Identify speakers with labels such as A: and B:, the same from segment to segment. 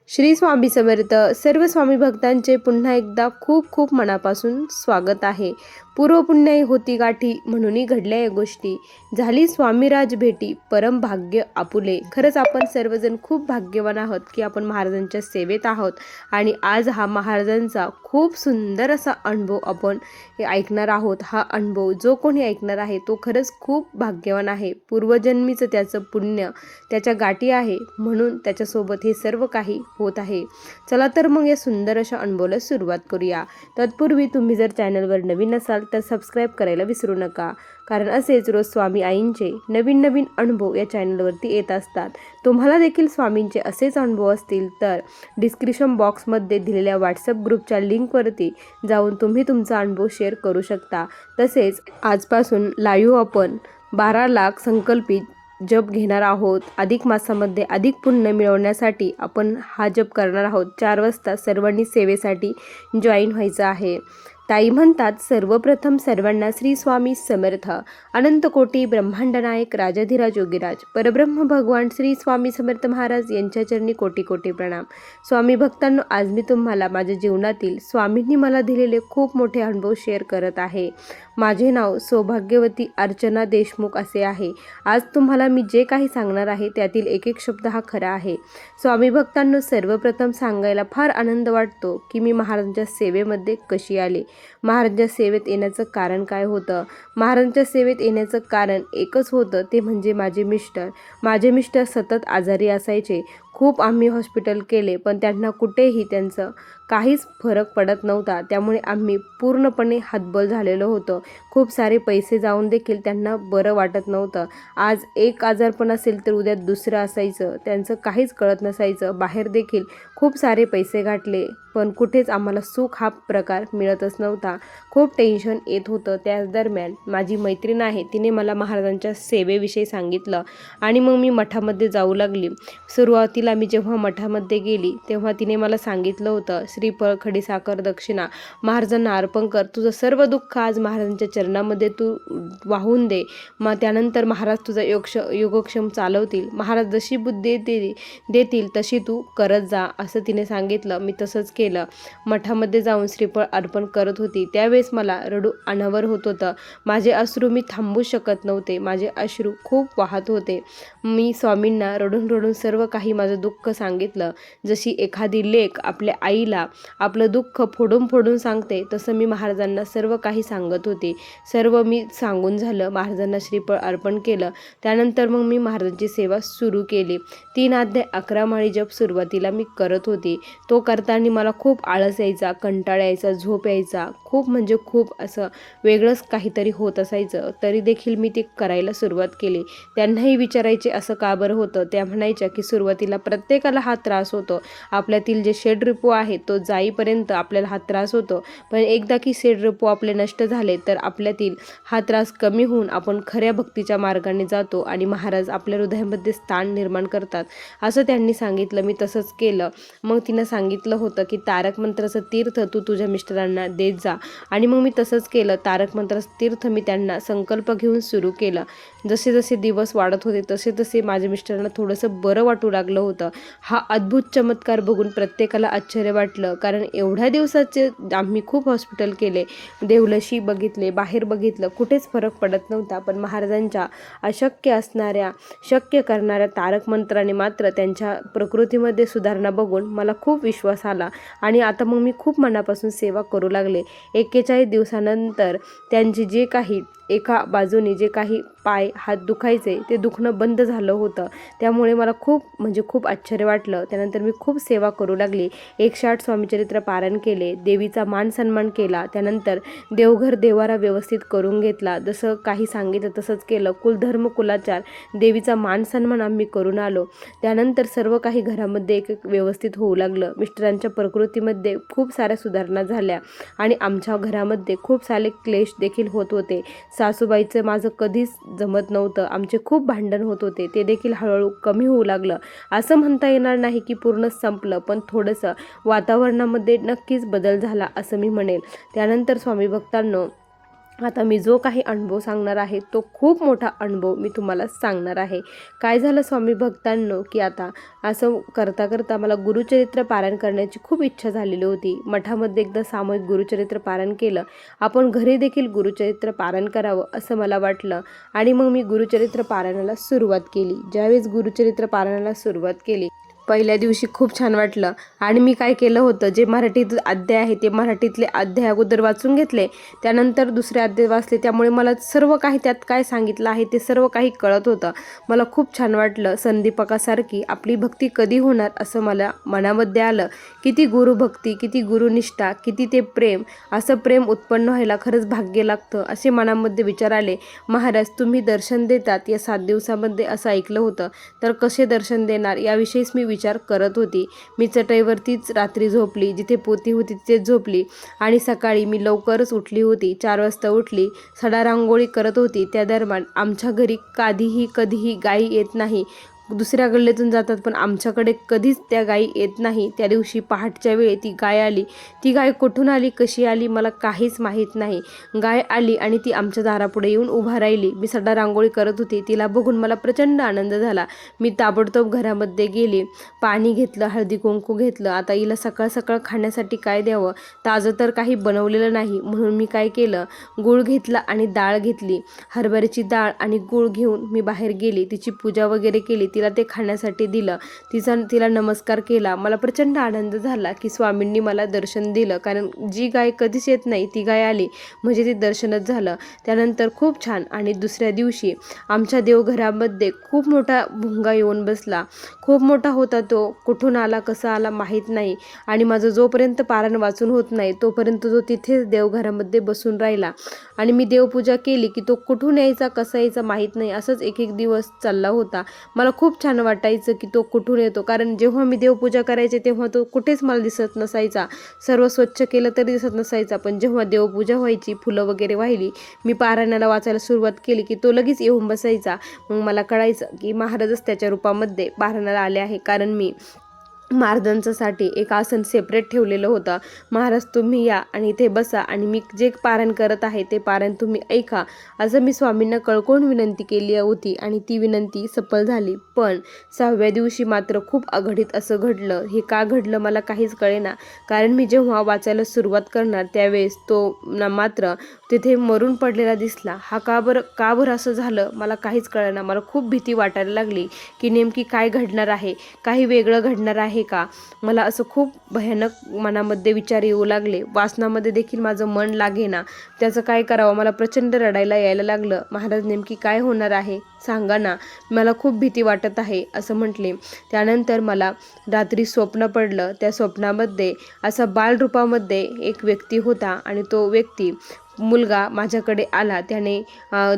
A: श्री स्वामी समर्थ. सर्व स्वामी भक्तांचे पुन्हा एकदा खूप खूप मनापासून स्वागत आहे. पूर्वपुण्याई होती गाठी म्हणून घडल्या या गोष्टी, झाली स्वामीराज भेटी परम भाग्य आपुले. खरंच आपण सर्वजण खूप भाग्यवान आहोत की आपण महाराजांच्या सेवेत आहोत आणि आज हा महाराजांचा खूप सुंदर असा अनुभव आपण ऐकणार आहोत. हा अनुभव जो कोणी ऐकणार आहे तो खरंच खूप भाग्यवान आहे. पूर्वजन्मीचं त्याचं पुण्य त्याच्या गाठी आहे म्हणून त्याच्यासोबत हे सर्व काही होत आहे. चला तर मग या सुंदर अशा अनुभवाला सुरुवात करूया. तत्पूर्वी तुम्ही जर चॅनलवर नवीन असाल तर सबस्क्राईब करायला विसरू नका, कारण असेच रोज स्वामी आईंचे नवीन नवीन अनुभव या चॅनलवरती येत असतात. तुम्हाला देखील स्वामींचे असेच अनुभव असतील तर डिस्क्रिप्शन बॉक्समध्ये दिलेल्या व्हॉट्सअप ग्रुपच्या लिंकवरती जाऊन तुम्ही तुमचा अनुभव शेअर करू शकता. तसेच आजपासून लाईव्ह आपण 12 लाख संकल्पित जप घेणार आहोत. अधिक मासामध्ये अधिक पुण्य मिळवण्यासाठी आपण हा जप करणार आहोत. 4 वाजता सर्वांनी सेवेसाठी जॉईन व्हायचं आहे. ताई म्हणतात, सर्वप्रथम सर्वांना श्री स्वामी समर्थ. अनंत कोटी ब्रह्मांड नायक राजाधिराज योगीराज परब्रह्म भगवान श्री स्वामी समर्थ महाराज यांच्या चरणी कोटी कोटी प्रणाम. स्वामी भक्तांनो, आज मी तुम्हाला माझ्या जीवनातील स्वामींनी मला दिलेले खूप मोठे अनुभव शेअर करत आहे. माझे नाव सौभाग्यवती अर्चना देशमुख असे आहे. आज तुम्हाला मी जे काही सांगणार आहे त्यातील एक एक शब्द हा खरा आहे. स्वामी भक्तांनो, सर्वप्रथम सांगायला फार आनंद वाटतो की मी महाराजांच्या सेवेमध्ये कशी आले. महाराजांच्या सेवेत येण्याचं कारण काय होतं? महाराजांच्या सेवेत येण्याचं कारण एकच होतं, ते म्हणजे माझे मिस्टर सतत आजारी असायचे. खूप आम्ही हॉस्पिटल केले पण त्यांना कुठेही त्यांचं काहीच फरक पडत नव्हता. त्यामुळे आम्ही पूर्णपणे हतबल झालेलो होतो. खूप सारे पैसे जाऊन देखील त्यांना बरं वाटत नव्हतं. आज एक आजारपण असेल तर उद्या दुसरं असायचं. त्यांचं काहीच कळत नसायचं. बाहेर देखील खूप सारे पैसे घातले पण कुठेच आम्हाला सुख हा प्रकार मिळतच नव्हता. खूप टेन्शन येत होतं. त्याच दरम्यान माझी मैत्रीण आहे, तिने मला महाराजांच्या सेवेविषयी सांगितलं आणि मग मी मठामध्ये जाऊ लागली. सुरुवातीला मी जेव्हा मठामध्ये गेली तेव्हा तिने मला सांगितलं होतं, श्रीफळ, खडीसाखर, दक्षिणा महाराजांना अर्पण कर. तुझं सर्व दुःख आज महाराजांच्या चरणामध्ये तू वाहून दे. मग त्यानंतर महाराज तुझा योगक्षम चालवतील. महाराज जशी बुद्धी देतील तशी तू करत जा, असं तिने सांगितलं. मी तसंच केलं. मठामध्ये जाऊन श्रीफळ अर्पण करत होती. त्यावेळेस मला रडू अनावर होत होतं. माझे अश्रू मी थांबू शकत नव्हते. माझे अश्रू खूप वाहत होते. मी स्वामींना रडून रडून सर्व काही माझं दुःख सांगितलं. जशी एखादी लेक आपल्या आईला आपलं दुःख फोडून फोडून सांगते तसं मी महाराजांना सर्व काही सांगत होते. सर्व मी सांगून झालं. महाराजांना श्रीफळ अर्पण केलं. त्यानंतर मग मी महाराजांची सेवा सुरू केली. 3 अध्याय 11 माळी जप सुरुवातीला मी करत होती. तो करताना मला खूप आळस यायचा, कंटाळा यायचा, झोप यायचा. खूप म्हणजे खूप असं वेगळंच काहीतरी होत असायचं. तरी देखील मी ते करायला सुरुवात केली. त्यांनाही विचारायचे असं का बरं होतं. त्या म्हणायच्या की सुरुवातीला प्रत्येकाला हा त्रास होतो. आपल्यातील जे षड्रिपू आहे तो जाईपर्यंत आपल्याला हा त्रास होतो, पण एकदा की षड्रिपू आपले नष्ट झाले तर आपल्यातील हा त्रास कमी होऊन आपण खऱ्या भक्तीच्या मार्गाने जातो आणि महाराज आपल्या हृदयामध्ये स्थान निर्माण करतात, असं त्यांनी सांगितलं. मी तसंच केलं. मग तिनं सांगितलं होतं की तारक मंत्राचं तीर्थ तू तुझ्या मिस्टरांना देत जा आणि मग मी तसंच केलं. तारक मंत्राचं तीर्थ मी त्यांना संकल्प घेऊन सुरू केलं. जसे जसे दिवस वाढत होते तसे तसे माझ्या मिस्टरांना थोडंसं बरं वाटू लागलं होतं. हा अद्भुत चमत्कार बघून प्रत्येकाला आश्चर्य वाटलं, कारण एवढ्या दिवसाचे आम्ही खूप हॉस्पिटल केले, देवलशी बघितले, बाहेर बघितलं, कुठेच फरक पडत नव्हता. पण महाराजांच्या अशक्य असणाऱ्या शक्य करणाऱ्या तारक मंत्राने मात्र त्यांच्या प्रकृतीमध्ये सुधारणा बघून मला खूप विश्वास आला आणि आता मग मी खूप मनापासून सेवा करू लागले. 41 दिवसानंतर त्यांची जे काही एका बाजूने जे काही पाय हात दुखायचे ते दुखणं बंद झालं होतं. त्यामुळे मला खूप म्हणजे खूप आश्चर्य वाटलं. त्यानंतर मी खूप सेवा करू लागली. 108 स्वामीचरित्र पारायण केले, देवीचा मान सन्मान केला. त्यानंतर देवघर देवारा व्यवस्थित करून घेतला. जसं काही सांगितलं तसंच केलं. कुलधर्म कुलाचार देवीचा मान सन्मान आम्ही करून आलो. त्यानंतर सर्व काही घरामध्ये एक व्यवस्थित होऊ लागलं. मिस्टरांच्या प्रकृतीमध्ये खूप साऱ्या सुधारणा झाल्या आणि आमच्या घरामध्ये खूप सारे क्लेश देखील होत होते. सासूबाईचं माझं कधीच जमत नव्हतं. आमचे खूप भांडण होत होते. ते देखील हळूहळू कमी होऊ लागलं. असं म्हणता येणार नाही की पूर्ण संपलं, पण थोडंसं वातावरणामध्ये नक्कीच बदल झाला असं मी म्हणेल. त्यानंतर स्वामी भक्तांनो, आता मी जो काही अनुभव सांगणार आहे तो खूप मोठा अनुभव मी तुम्हाला सांगणार आहे. काय झालं स्वामी भक्तांनो, की आता असं करता करता मला गुरुचरित्र पारायण करण्याची खूप इच्छा झालेली होती. मठामध्ये एकदा सामूहिक गुरुचरित्र पारायण केलं, आपण घरी देखील गुरुचरित्र पारायण करावं असं मला वाटलं आणि मग मी गुरुचरित्र पारायणाला सुरुवात केली. ज्यावेळेस गुरुचरित्र पारायणाला सुरुवात केली, पहिल्या दिवशी खूप छान वाटलं आणि मी काय केलं होतं, जे मराठीत अध्याय आहे ते मराठीतले अध्याय अगोदर वाचून घेतले, त्यानंतर दुसरे अध्याय वाचले. त्यामुळे मला सर्व काही त्यात काय सांगितलं आहे ते सर्व काही कळत होतं. मला खूप छान वाटलं. संदीपकासारखी आपली भक्ती कधी होणार असं मला मनामध्ये आलं. किती गुरुभक्ती, किती गुरुनिष्ठा, किती ते प्रेम, असं प्रेम उत्पन्न व्हायला खरंच भाग्य लागतं असे मनामध्ये विचार आले. महाराज तुम्ही दर्शन देतात या 7 दिवसामध्ये असं ऐकलं होतं, तर कसे दर्शन देणार याविषयीच मी विचार करत होती. मी चटईवरतीच रात्री झोपली, जिथे पोती होती तिथेच झोपली आणि सकाळी मी लवकरच उठली होती. 4 वाजता उठली, सडा रांगोळी करत होती. त्या दरम्यान आमच्या घरी कधीही गायी येत नाही. दुसऱ्या गल्लीतून जातात पण आमच्याकडे कधीच त्या गायी येत नाही. त्या दिवशी पहाटच्या वेळी ती गाय आली. ती गाय कुठून आली, कशी आली मला काहीच माहीत नाही. गाय आली आणि ती आमच्या दारापुढे येऊन उभा राहिली. मी सडा रांगोळी करत होती. तिला बघून मला प्रचंड आनंद झाला. मी ताबडतोब घरामध्ये गेली, पाणी घेतलं, हळदी कुंकू घेतलं. आता हिला सकाळ सकाळ खाण्यासाठी काय द्यावं, ताजं तर काही बनवलेलं नाही, म्हणून मी काय केलं, गूळ घेतला आणि डाळ घेतली. हरभऱ्याची डाळ आणि गूळ घेऊन मी बाहेर गेली. तिची पूजा वगैरे केली, तिला ते खाण्यासाठी दिलं. तिला नमस्कार केला. मला प्रचंड आनंद झाला की स्वामींनी मला दर्शन दिलं, कारण जी गाय कधीच येत नाही ती गाय आली म्हणजे ते दर्शनच झालं. त्यानंतर खूप छान. आणि दुसऱ्या दिवशी आमच्या देवघरामध्ये खूप मोठा भुंगा येऊन बसला. खूप मोठा होता तो, कुठून आला कसा आला माहीत नाही. आणि माझं जोपर्यंत पारायण वाचून होत नाही तोपर्यंत तो तिथेच देवघरामध्ये बसून राहिला. आणि मी देवपूजा केली की तो कुठून यायचा कसा यायचा माहीत नाही. असंच एक दिवस चालला होता. मला खूप छान वाटायचं की तो कुठून येतो, कारण जेव्हा मी देवपूजा करायचे तेव्हा तो कुठेच मला दिसत नसायचा. सर्व स्वच्छ केलं तरी दिसत नसायचा. पण जेव्हा देवपूजा व्हायची, फुलं वगैरे वाहिली, मी पारायणाला वाचायला सुरुवात केली की तो लगेच येऊन बसायचा. मग मला कळायचं की महाराजच त्याच्या रूपामध्ये पारायणाला आले आहे, कारण मी महाराजांच्यासाठी एक आसन सेपरेट ठेवलेलं होतं. महाराज तुम्ही या आणि इथे बसा आणि मी जे पारायण करत आहे ते पारायण तुम्ही ऐका, असं मी स्वामींना कळकळून विनंती केली होती आणि ती विनंती सफल झाली. पण 6व्या दिवशी मात्र खूप अघटित असं घडलं. हे का घडलं मला काहीच कळेना, कारण मी जेव्हा वाचायला सुरुवात करणार त्यावेळेस तो मात्र तिथे मरून पडलेला दिसला. हा का बरं असं झालं मला काहीच कळेना. मला खूप भीती वाटायला लागली की नेमकी काय घडणार आहे, काही वेगळं घडणार आहे का. मला असं खूप भयानक मनामध्ये विचार येऊ लागले. वाचनामध्ये देखील माझं मन लागेना. त्याचं काय करावं, मला प्रचंड रडायला यायला लागलं. महाराज नेमकी काय होणार आहे सांगा ना, मला खूप भीती वाटत आहे असं म्हटले. त्यानंतर मला रात्री स्वप्न पडलं. त्या स्वप्नामध्ये असा बालरूपामध्ये एक व्यक्ती होता आणि तो व्यक्ती मुलगा माझ्याकडे आला. त्याने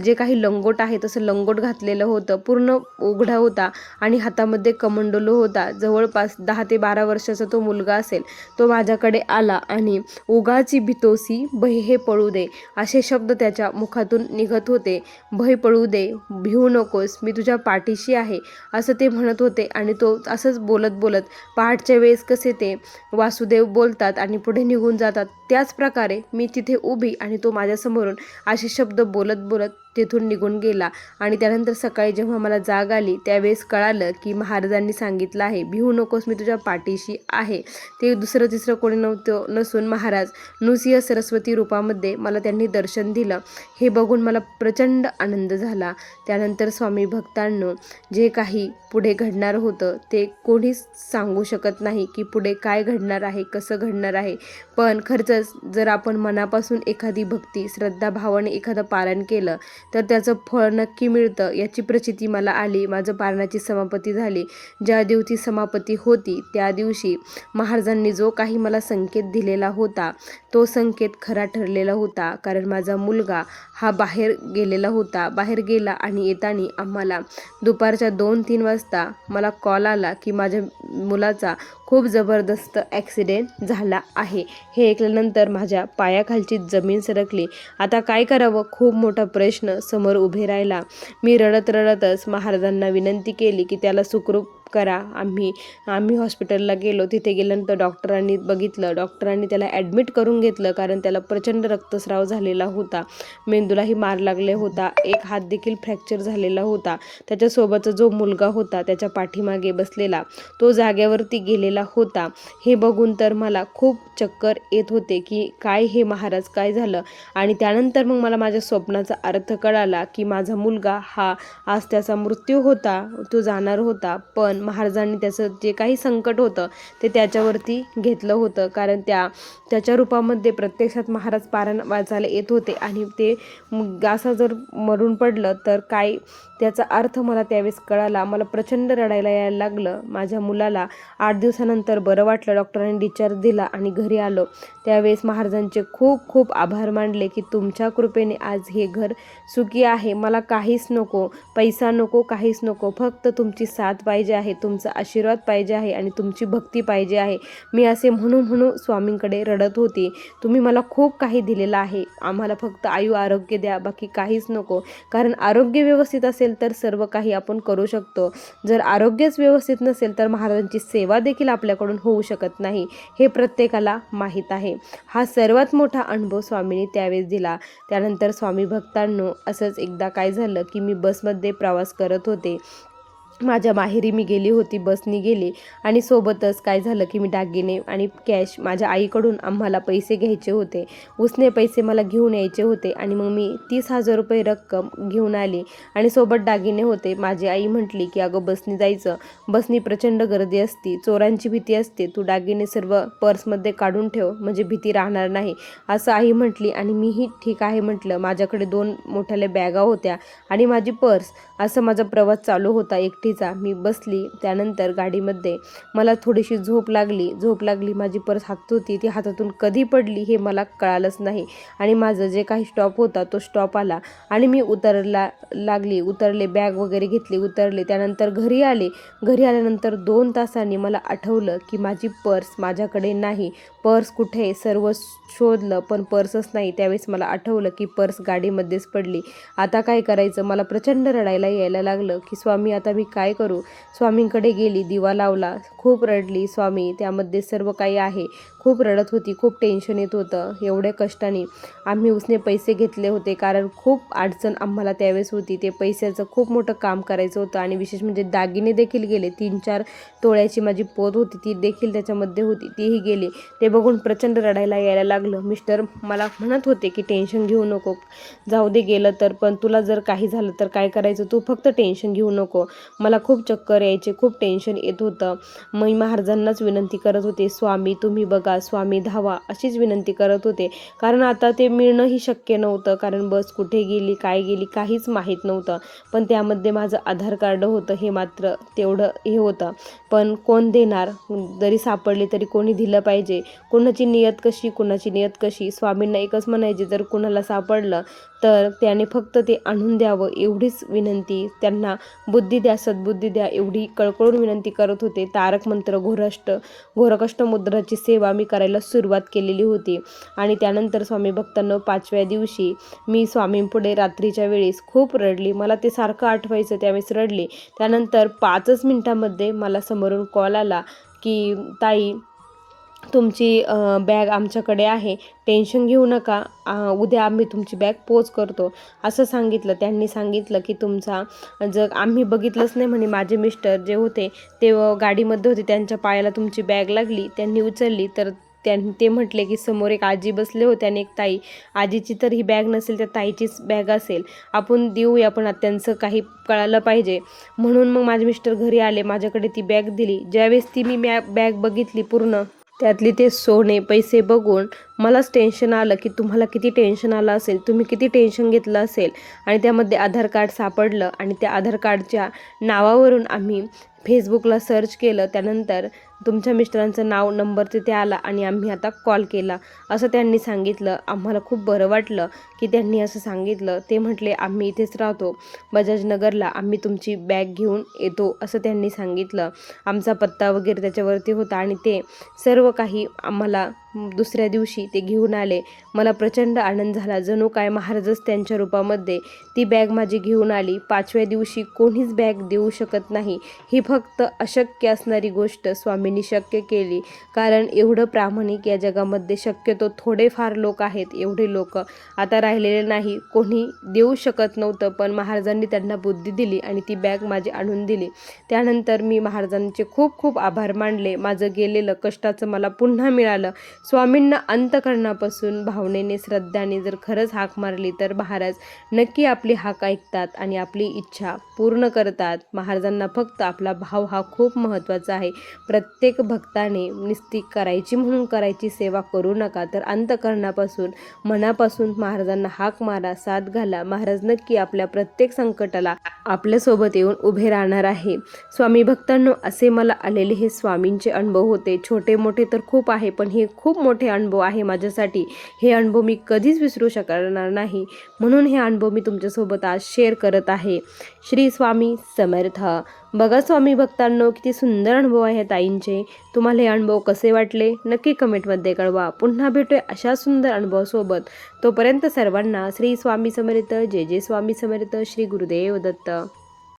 A: जे काही लंगोट आहे तसं लंगोट घातलेलं होतं, पूर्ण उघडा होता आणि हातामध्ये कमंडलू होता. जवळपास 10 ते 12 वर्षाचा तो मुलगा असेल. तो माझ्याकडे आला आणि उगाची भीतोसी भय हे पळू दे असे शब्द त्याच्या मुखातून निघत होते. भय पळू दे, भिवू नकोस, मी तुझ्या पाठीशी आहे असं ते म्हणत होते. आणि तो असंच बोलत बोलत पहाटच्या वेळेस कसे ते वासुदेव बोलतात आणि पुढे निघून जातात, त्याच प्रकारे मी तिथे उभी आणि तो माझ्यासमोरून असे शब्द बोलत बोलत तेथून निघून गेला. आणि त्यानंतर सकाळी जेव्हा मला जाग आली त्यावेळेस कळालं की महाराजांनी सांगितलं आहे, भिवू नकोस, मी तुझ्या पाठीशी आहे. ते दुसरं तिसरं कोणी नसून महाराज नृसिंह सरस्वती रूपामध्ये मला त्यांनी दर्शन दिलं. हे बघून मला प्रचंड आनंद झाला. त्यानंतर स्वामी भक्तांनो, जे काही पुढे घडणार होतं ते कोणीच सांगू शकत नाही की पुढे काय घडणार आहे, कसं घडणार आहे. पण खरंच जर आपण मनापासून एखादी भक्ती श्रद्धा भावाने एखादं पारायण केलं तर त्याचं फळ नक्की मिळतं, याची प्रचिती मला आली. माझं पारणाची समाप्ती झाली. ज्या दिवशी समाप्ती होती त्या दिवशी महाराजांनी जो काही मला संकेत दिलेला होता तो संकेत खरा ठरलेला होता, कारण माझा मुलगा हा बाहेर गेलेला होता. बाहेर गेला आणि येताना आम्हाला दुपारच्या 2-3 वाजता मला कॉल आला की माझ्या मुलाचा खूप जबरदस्त ॲक्सिडेंट झाला आहे. हे ऐकल्यानंतर माझ्या पायाखालची जमीन सरकली. आता काय करावं, खूप मोठा प्रश्न समोर उभे राहिला. मी रडतच महाराजांना विनंती केली की त्याला सुखरूप करा. आम्ही हॉस्पिटलला गेलो. तिथे गेल्यानंतर डॉक्टरांनी बघितलं. डॉक्टरांनी त्याला ॲडमिट करून घेतलं, कारण त्याला प्रचंड रक्तस्राव झालेला होता. मेंदूलाही मार लागले होता. एक हात देखील फ्रॅक्चर झालेला होता. त्याच्यासोबतचा जो मुलगा होता त्याच्या पाठीमागे बसलेला, तो जाग्यावरती गेलेला होता. हे बघून तर मला खूप चक्कर येत होते की काय हे महाराज, काय झालं. आणि त्यानंतर मग मला माझ्या स्वप्नाचा अर्थ कळाला की माझा मुलगा हा आज त्याचा मृत्यू होता, तो जाणार होता, पण महाराजांनी त्याचं जे काही संकट होतं ते त्याच्यावरती घेतलं होतं. कारण त्याच्या रूपामध्ये प्रत्यक्षात महाराज पारायण वाचायला येत होते आणि ते असं जर मरून पडलं तर काय, त्याचा अर्थ मला त्यावेळेस कळाला. मला प्रचंड रडायला यायला लागलं. माझ्या मुलाला 8 दिवसानंतर बरं वाटलं. डॉक्टरांनी डिस्चार्ज दिला आणि घरी आलो. त्यावेळेस महाराजांचे खूप खूप आभार मानले की तुमच्या कृपेने आज हे घर सुखी आहे. मला काहीच नको, पैसा नको, काहीच नको, फक्त तुमची साथ पाहिजे आहे, तुमचा आशीर्वाद पाहिजे आहे आणि तुमची भक्ती पाहिजे आहे. मी असे म्हणू स्वामींकडे रडत होती. तुम्ही मला खूप काही दिलेलं आहे, आम्हाला फक्त आयु आरोग्य द्या, बाकी काहीच नको. कारण आरोग्य व्यवस्थित असेल तर सर्व काही आपण करू शकतो. जर आरोग्यच व्यवस्थित नसेल तर महाराजांची सेवा देखील आपल्याकडून होऊ शकत नाही, हे प्रत्येकाला माहीत आहे. हा सर्वात मोठा अनुभव स्वामींनी त्यावेळेस दिला. त्यानंतर स्वामी भक्तांनो, असंच एकदा काय झालं की मी बसमध्ये प्रवास करत होते. माझ्या माहेरी मी गेली होती, बसनी गेली आणि सोबतच काय झालं की मी दागिने आणि कॅश माझ्या आईकडून आम्हाला पैसे घ्यायचे होते. उसने पैसे मला घेऊन यायचे होते आणि मग मी 30,000 रुपये रक्कम घेऊन आली आणि सोबत दागिने होते. माझी आई म्हटली की अगं बसनी जायचं, बसनी प्रचंड गर्दी असती, चोरांची भीती असते, तू दागिने सर्व पर्समध्ये काढून ठेव म्हणजे भीती राहणार नाही, असं आई म्हटली. आणि मीही ठीक आहे म्हटलं. माझ्याकडे 2 मोठ्याल्या बॅगा होत्या आणि माझी पर्स. असं माझा प्रवास चालू होता एकटीचा. मी बसली. त्यानंतर गाडीमध्ये मला थोडीशी झोप लागली. माझी पर्स हातात होती, ती हातातून कधी पडली हे मला कळालंच नाही. आणि माझं जे काही स्टॉप होता तो स्टॉप आला आणि मी उतरले, बॅग वगैरे घेतली, उतरले. त्यानंतर घरी आले. घरी आल्यानंतर 2 तासांनी मला आठवलं की माझी पर्स माझ्याकडे नाही. पर्स कुठे, सर्व शोधलं पण पर्सच नाही. त्यावेळेस मला आठवलं की पर्स गाडीमध्येच पडली. आता काय करायचं, मला प्रचंड रडायला यायला लागलं की स्वामी आता मी काय करू. स्वामींकडे गेली, दिवा लावला, खूप रडली. स्वामी त्यामध्ये सर्व काही आहे. खूप रडत होती, खूप टेन्शन येत होतं. एवढ्या कष्टाने आम्ही उसने पैसे घेतले होते, कारण खूप अडचण आम्हाला त्यावेळेस होती. ते पैशाचं खूप मोठं काम करायचं होतं आणि विशेष म्हणजे दागिने देखील गेले. 3-4 तोळ्याची माझी पोत होती, ती देखील त्याच्यामध्ये होती, तीही गेली. ते बघून प्रचंड रडायला यायला लागलं. मिस्टर मला म्हणत होते की टेन्शन घेऊ नको, जाऊ दे गेलं तर, पण तुला जर काही झालं तर काय करायचं, तू फक्त टेन्शन घेऊ नको. मला खूप चक्कर यायचे, खूप टेन्शन येत होतं. मी महाराजांनाच विनंती करत होते, स्वामी तुम्ही बघा, स्वामी धावा, अशीच विनंती करत होते. कारण आता ते मिळणंही शक्य नव्हतं, कारण बस कुठे गेली, काय गेली, काहीच माहीत नव्हतं. पण त्यामध्ये माझं आधार कार्ड होतं, हे मात्र तेवढं हे होतं. पण कोण देणार, जरी सापडले तरी कोणी दिलं पाहिजे. कोणाची नियत कशी. स्वामींना एकच म्हणायचे, जर कोणाला सापडलं तर त्याने फक्त ते आणून द्यावं, एवढीच विनंती. त्यांना बुद्धी द्या, सद्बुद्धी द्या, एवढी कळकळून विनंती करत होते. तारक मंत्र, घोरकष्ट मुद्राची सेवा मी करायला सुरुवात केलेली होती. आणि त्यानंतर स्वामी भक्तांनो, 5व्या दिवशी मी स्वामींपुढे रात्रीच्या वेळेस खूप रडली. मला ते सारखं आठवायचं, त्यावेळेस रडली. त्यानंतर 5च मिनिटामध्ये मला समोरून कॉल आला की ताई तुमची बॅग आमच्याकडे आहे, टेन्शन घेऊ नका, उद्या आम्ही तुमची बॅग पोच करतो, असं सांगितलं. त्यांनी सांगितलं की तुमचा जर आम्ही बघितलंच नाही म्हणे. माझे मिस्टर जे होते ते गाडीमध्ये होते, त्यांच्या पायाला तुमची बॅग लागली, त्यांनी उचलली. तर ते म्हटले की समोर एक आजी बसले होते आणि एक ताई. आजीची तर ही बॅग नसेल, त्या ताईचीच बॅग असेल, आपण देऊया, पण त्यांचं काही कळालं पाहिजे. म्हणून मग माझे मिस्टर घरी आले, माझ्याकडे ती बॅग दिली. ज्यावेळेस ती मी बॅग बघितली पूर्ण, त्यातली ते सोने पैसे बघून मलाच टेन्शन आलं की तुम्हाला किती टेन्शन आलं असेल, तुम्ही किती टेन्शन घेतलं असेल. आणि त्यामध्ये आधार कार्ड सापडलं आणि त्या आधार कार्डच्या नावावरून आम्ही फेसबुकला सर्च केलं. त्यानंतर तुमच्या मिस्टरांचं नाव, नंबर तिथे आला आणि आम्ही आता कॉल केला, असं त्यांनी सांगितलं. आम्हाला खूप बरं वाटलं की त्यांनी असं सांगितलं. ते म्हटले आम्ही इथेच राहतो बजाजनगरला, आम्ही तुमची बॅग घेऊन येतो, असं त्यांनी सांगितलं. आमचा पत्ता वगैरे त्याच्यावरती होता आणि ते सर्व काही आम्हाला दुसऱ्या दिवशी ते घेऊन आले. मला प्रचंड आनंद झाला. जणू काय महाराजच त्यांच्या रूपामध्ये ती बॅग माझी घेऊन आली. 5व्या दिवशी कोणीच बॅग देऊ शकत नाही. ही फक्त अशक्य असणारी गोष्ट स्वामींनी शक्य केली. कारण एवढं प्रामाणिक या जगामध्ये शक्यतो थोडेफार लोक आहेत. एवढे लोक आता राहिलेले नाही. कोणी देऊ शकत नव्हतं, पण महाराजांनी त्यांना बुद्धी दिली आणि ती बॅग माझी आणून दिली. त्यानंतर मी महाराजांचे खूप खूप आभार मानले. माझं गेलेलं कष्टाचं मला पुन्हा मिळालं. स्वामींना अंतःकरणापासून भावनेने श्रद्धाने जर खरंच हाक मारली तर महाराज नक्की आपली हाक ऐकतात आणि आपली इच्छा पूर्ण करतात. महाराजांना फक्त आपला भाव हा खूप महत्त्वाचा आहे. प्रत्येक भक्ताने नुसती करायची म्हणून करायची सेवा करू नका, तर अंतःकरणापासून मनापासून महाराजांना हाक मारा, साथ घाला. महाराज नक्की आपल्या प्रत्येक संकटाला आपल्यासोबत येऊन उभे राहणार आहे. स्वामी भक्तांनो, असे मला आलेले हे स्वामींचे अनुभव होते. छोटे मोठे तर खूप आहे, पण हे खूप मोठे अनुभव आहे माझ्यासाठी. हे अनुभव मी कधीच विसरू शकणार नाही. म्हणून हे अनुभव मी तुमच्यासोबत आज शेअर करत आहे. श्री स्वामी समर्थ. बघा स्वामी भक्तांनो, किती सुंदर अनुभव आहे ताईंचे. तुम्हाला हे अनुभव कसे वाटले नक्की कमेंटमध्ये कळवा. पुन्हा भेटूया अशा सुंदर अनुभवासोबत. तोपर्यंत सर्वांना श्री स्वामी समर्थ. जय जय स्वामी समर्थ. श्री गुरुदेव दत्त.